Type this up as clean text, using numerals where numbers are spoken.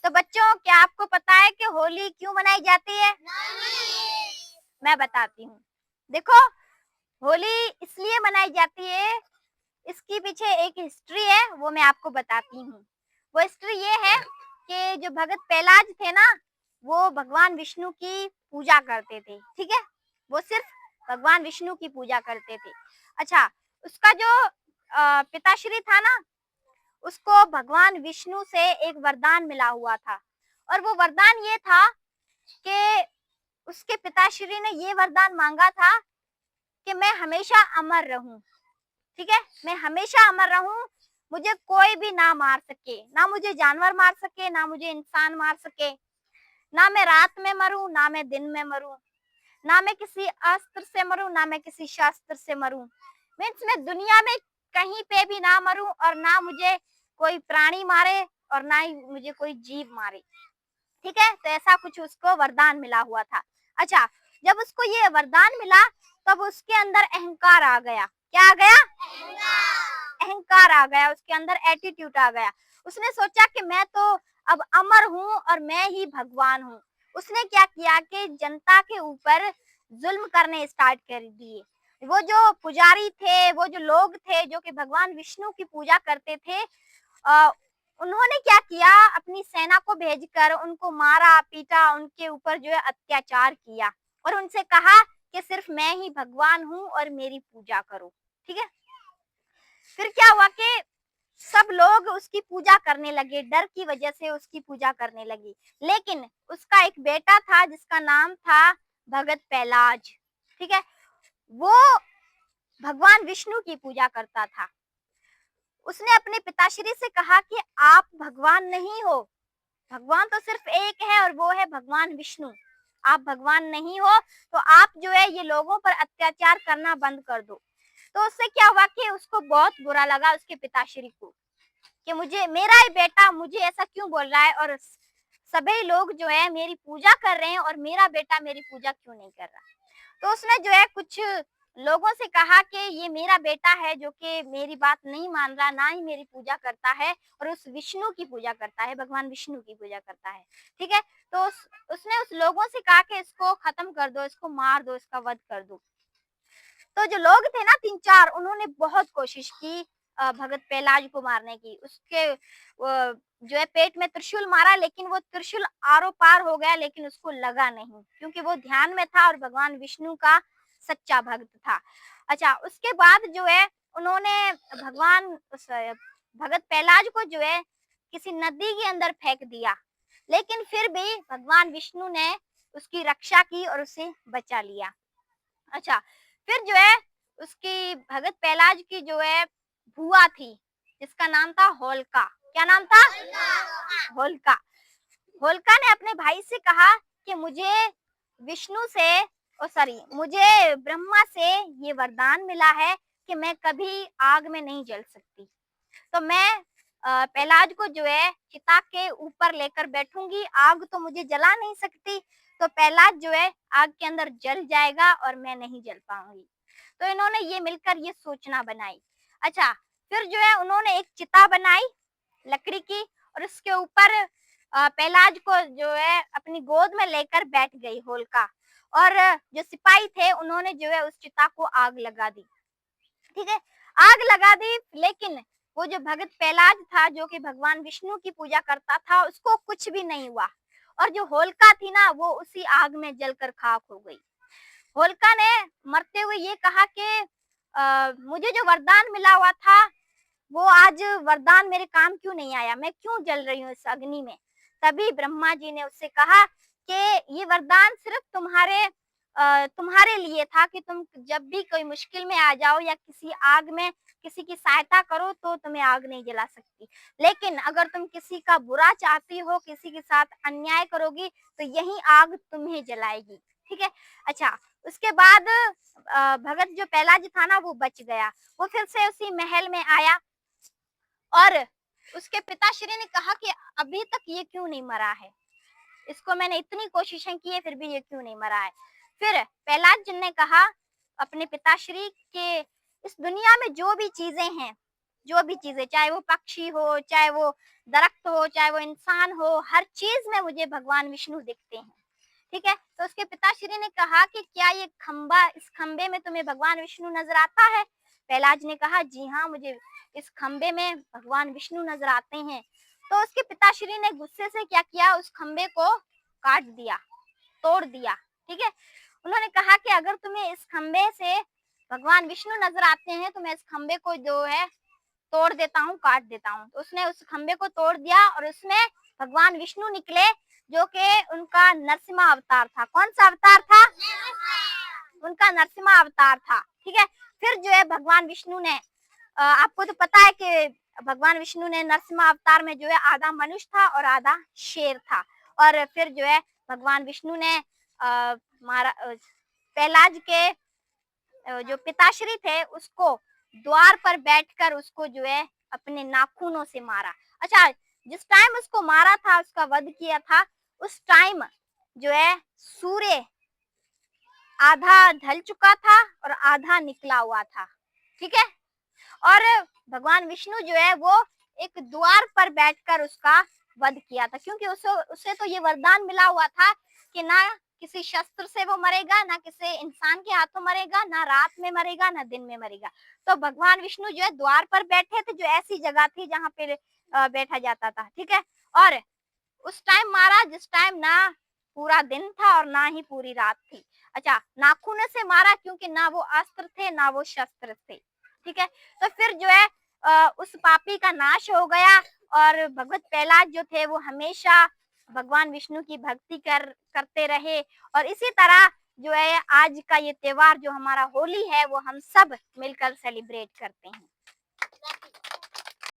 तो बच्चों, क्या आपको पता है कि होली क्यों मनाई जाती है? मैं बताती हूँ। देखो, होली इसलिए मनाई जाती है, इसके पीछे एक हिस्ट्री है, वो मैं आपको बताती हूँ। वो हिस्ट्री ये है कि जो भगत प्रहलाद थे ना, वो भगवान विष्णु की पूजा करते थे, ठीक है? वो सिर्फ भगवान विष्णु की पूजा करते थे। अच्छा, उसका जो पिताश्री था ना, उसको भगवान विष्णु से एक वरदान मिला हुआ था, और वो वरदान ये था कि उसके पिताश्री ने ये वरदान मांगा था कि मैं हमेशा अमर रहूं, ठीक है? मैं हमेशा अमर रहूं, मुझे कोई भी ना मार सके, ना मुझे जानवर मार सके, ना मुझे इंसान मार सके, ना मैं रात में मरूं, ना मैं दिन में मरूं, ना मैं किसी अस्त्र से मरूं, ना मैं किसी शास्त्र से मरूं। मीन्स मैं दुनिया में कहीं पे भी ना मरूं, और ना मुझे कोई प्राणी मारे, और ना ही मुझे कोई जीव मारे, ठीक है? तो ऐसा कुछ उसको वरदान मिला हुआ था। अच्छा, जब उसको ये वरदान मिला, तब उसके अंदर अहंकार आ गया। क्या आ गया? अहंकार आ गया, उसके अंदर एटीट्यूड आ गया। उसने सोचा कि मैं तो अब अमर हूँ और मैं ही भगवान हूँ। उसने क्या किया कि जनता के ऊपर जुल्म करने स्टार्ट कर दिए। वो जो पुजारी थे, वो जो लोग थे जो कि भगवान विष्णु की पूजा करते थे, अ, उन्होंने क्या किया, अपनी सेना को भेजकर उनको मारा पीटा, उनके ऊपर जो है अत्याचार किया, और उनसे कहा कि सिर्फ मैं ही भगवान हूँ और मेरी पूजा करो, ठीक है? फिर क्या हुआ कि सब लोग उसकी पूजा करने लगे, डर की वजह से उसकी पूजा करने लगी। लेकिन उसका एक बेटा था जिसका नाम था भगत प्रहलाद, ठीक है? वो भगवान विष्णु की पूजा करता था। उसने अपने पिताश्री से कहा कि आप भगवान नहीं हो, भगवान तो सिर्फ एक है और वो है भगवान विष्णु। आप भगवान नहीं हो, तो आप जो है ये लोगों पर अत्याचार करना बंद कर दो। तो उससे क्या हुआ कि उसको बहुत बुरा लगा, उसके पिताश्री को, कि मुझे, मेरा ही बेटा मुझे ऐसा क्यों बोल रहा है, और सभी लोग जो है मेरी पूजा कर रहे हैं और मेरा बेटा मेरी पूजा क्यों नहीं कर रहा। तो उसने जो है कुछ लोगों से कहा कि ये मेरा बेटा है जो कि मेरी बात नहीं मान रहा, ना ही मेरी पूजा करता है, और उस विष्णु की पूजा करता है, भगवान विष्णु की पूजा करता है, ठीक है? तो उसने उस लोगों से कहा कि इसको खत्म कर दो, इसको मार दो, इसका वध कर दो। तो जो लोग थे ना, 3-4, उन्होंने बहुत कोशिश की भगत प्रहलाद को मारने की। उसके जो है पेट में त्रिशूल मारा, लेकिन वो त्रिशूल आरो पार हो गया, लेकिन उसको लगा नहीं, क्योंकि वो ध्यान में था और भगवान विष्णु का सच्चा भक्त था। अच्छा, उसके बाद जो है उन्होंने भगत प्रहलाद को जो है किसी नदी के अंदर फेंक दिया, लेकिन फिर भी भगवान विष्णु ने उसकी रक्षा की और उसे बचा लिया। अच्छा, फिर जो है उसकी भगत प्रहलाद की जो है बुआ थी, जिसका नाम था होलिका। क्या नाम था? होलिका। होलिका ने अपने भाई से कहा कि मुझे विष्णु से, ओ सॉरी, मुझे ब्रह्मा से ये वरदान मिला है कि मैं कभी आग में नहीं जल सकती, तो मैं प्रहलाद को जो है चिता के ऊपर लेकर बैठूंगी, आग तो मुझे जला नहीं सकती, तो प्रहलाद जो है आग के अंदर जल जाएगा और मैं नहीं जल पाऊंगी। तो इन्होंने ये मिलकर ये सोचना बनाई। अच्छा, फिर जो है उन्होंने एक चिता बनाई लकड़ी की, और उसके ऊपर प्रहलाद को जो है अपनी गोद में लेकर बैठ गई होलिका, और जो सिपाही थे उन्होंने जो है उस चिता को आग लगा दी, ठीक है? आग लगा दी, लेकिन वो जो भगत प्रहलाद था जो कि भगवान विष्णु की पूजा करता था, उसको कुछ भी नहीं हुआ, और जो होलिका थी ना, वो उसी आग में जलकर खाक हो गई। होलिका ने मरते हुए ये कहा कि मुझे जो वरदान मिला हुआ था, वो आज वरदान मेरे काम क्यों नहीं आया, मैं क्यों जल रही हूँ इस अग्नि में। तभी ब्रह्मा जी ने उससे कहा कि ये वरदान सिर्फ तुम्हारे लिए था कि तुम जब भी कोई मुश्किल में आ जाओ या किसी आग में किसी की सहायता करो, तो तुम्हें आग नहीं जला सकती, लेकिन अगर तुम किसी का बुरा चाहती हो, किसी के साथ अन्याय करोगी, तो यही आग तुम्हें जलाएगी, ठीक है? अच्छा, उसके बाद भगत जो प्रहलाद था ना, वो बच गया। वो फिर से उसी महल में आया, और उसके पिताश्री ने कहा कि अभी तक ये क्यों नहीं मरा है, इसको मैंने इतनी कोशिशें की है फिर भी ये क्यों नहीं मरा है। फिर प्रहलाद जी ने कहा अपने पिताश्री के, इस दुनिया में जो भी चीजें हैं, जो भी चीजें, चाहे वो पक्षी हो, चाहे वो दरख्त हो, चाहे वो इंसान हो, हर चीज में मुझे भगवान विष्णु दिखते हैं। ठीक है, तो उसके पिताश्री ने कहा कि क्या ये खंबा, इस खंबे में तुम्हें भगवान विष्णु नजर आता है? पहलाज ने कहा जी हाँ, मुझे इस खंबे में भगवान विष्णु नजर आते हैं। तो उसके पिताश्री ने गुस्से से क्या किया, उस खंबे को काट दिया, तोड़ दिया। ठीक है, उन्होंने कहा कि अगर तुम्हें इस खंबे से भगवान विष्णु नजर आते हैं तो मैं इस खंबे को जो है तोड़ देता हूँ, काट देता हूँ। तो उसने उस खंबे को तोड़ दिया और उसमें भगवान विष्णु निकले, जो कि उनका नरसिम्हा अवतार था। कौन सा अवतार था? उनका नरसिम्हा अवतार था। ठीक है, फिर जो है भगवान विष्णु ने, आपको तो पता है कि भगवान विष्णु ने नरसिम्हा अवतार में जो है आधा मनुष्य था और आधा शेर था। और फिर जो है भगवान विष्णु ने प्रहलाद के जो पिताश्री थे उसको द्वार पर बैठकर उसको जो है अपने नाखूनों से मारा। अच्छा, जिस टाइम उसको मारा था, उसका वध किया था, उस टाइम जो है सूर्य आधा ढल चुका था और आधा निकला हुआ था। ठीक है, और भगवान विष्णु जो है वो एक द्वार पर बैठकर उसका वध किया था, क्योंकि उसे तो ये वरदान मिला हुआ था कि ना किसी शस्त्र से वो मरेगा, ना किसी इंसान के हाथों मरेगा, ना रात में मरेगा, ना दिन में मरेगा। तो भगवान विष्णु जो है द्वार पर बैठे थे, जो ऐसी जगह थी जहाँ पे बैठा जाता था। ठीक है, और उस टाइम मारा जिस टाइम ना पूरा दिन था और ना ही पूरी रात थी। अच्छा, नाखून से मारा क्योंकि ना वो अस्त्र थे ना वो शस्त्र थे। ठीक है, तो फिर जो है उस पापी का नाश हो गया और भगवत प्रहलाद जो थे वो हमेशा भगवान विष्णु की भक्ति करते रहे। और इसी तरह जो है आज का ये त्योहार जो हमारा होली है वो हम सब मिलकर सेलिब्रेट करते हैं।